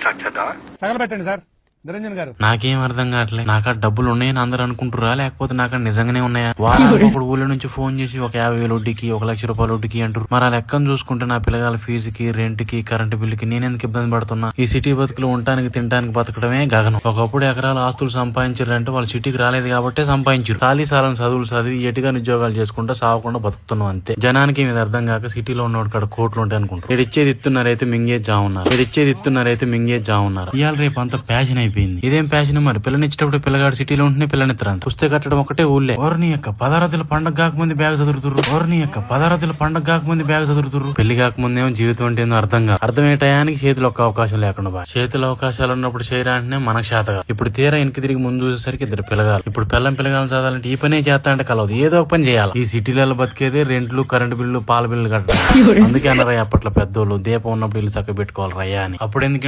Start చేద్దాం. తగలబెట్టండి sir Niranjan గారు. నాకేం అర్థం కావట్లేదు. నాకు డబ్బులు ఉన్నాయని అందరూ అనుకుంటురా, లేకపోతే నాకు నిజంగానే ఉన్నాయా? వారానికి ఒకడు ఊళ్ళో నుంచి ఫోన్ చేసి ఒక 50,000 వడ్డీకి, 1,00,000 రూపాయల వడ్డీకి అంటారు. మరి ఆ లెక్కను చూసుకుంటే నా పిల్లగాల ఫీజుకి, రెంట్ కి, కరెంటు బిల్లుకి నేనెందుకు ఇబ్బంది పడుతున్నా? ఈ సిటీ బతుకులు ఉండటానికి తినడానికి బతకడమే గగనం. ఒకప్పుడు ఎకరాల ఆస్తులు సంపాదించారంటే వాళ్ళు సిటీకి రాలేదు కాబట్టి సంపాదించారు. సాలీసాలను చదువులు చదివి ఎటుగా ఉద్యోగాలు చేసుకుంటా సాగకుండా బతుకుతున్నాం అంతే. జనానికి ఇది అర్థం కాక సిటీలో ఉన్నోడు కాడ కోట్లు ఉంటాయి అనుకుంటారు. మీరు ఇచ్చేది ఇస్తున్నారైతే మింగేది జావున్నారు. ఇవాళ రేపు అంత ప్యాషన్ అయిపోయింది. ఇదేం ప్యాషన్ మరి? పిల్లనిచ్చేటప్పుడు పిల్లగాడు సిటీలో ఉంటేనే పిల్లనిస్తారంట. పుస్తక కట్టడం ఒకటే ఊళ్ళే. ఎవరిని యొక్క పదార్థుల పండగ కాకముందు బ్యాగ్ చదువుతురు. పెళ్లి కాకముందేమో జీవితం అంటే ఏందో అర్థం కాదు. అర్థమయ్యే టయానికి చేతిలో ఒక్క అవకాశం లేకుండా చేతిలో అవకాశాలు ఉన్నప్పుడు చేయడానికి మనకు శాతగా. ఇప్పుడు తీరా వెనక్కి తిరిగి ముందు చూసేసరికి ఇద్దరు పిల్లగాలు. ఇప్పుడు పిల్లగాలను చదవాలంటే ఈ పనే చేస్తా అంటే కలవదు, ఏదో ఒక పని చేయాలి. ఈ సిటీలలో బతికేదే రెంట్లు, కరెంటు బిల్లు, పాల బిల్లు కట్టడం. అందుకే అన్నారా అప్పట్లో పెద్దోళ్ళు దీపం ఉన్నప్పుడు ఇల్లు చక్క పెట్టుకోవాలి రయ్యా అని. అప్పుడు ఎందుకు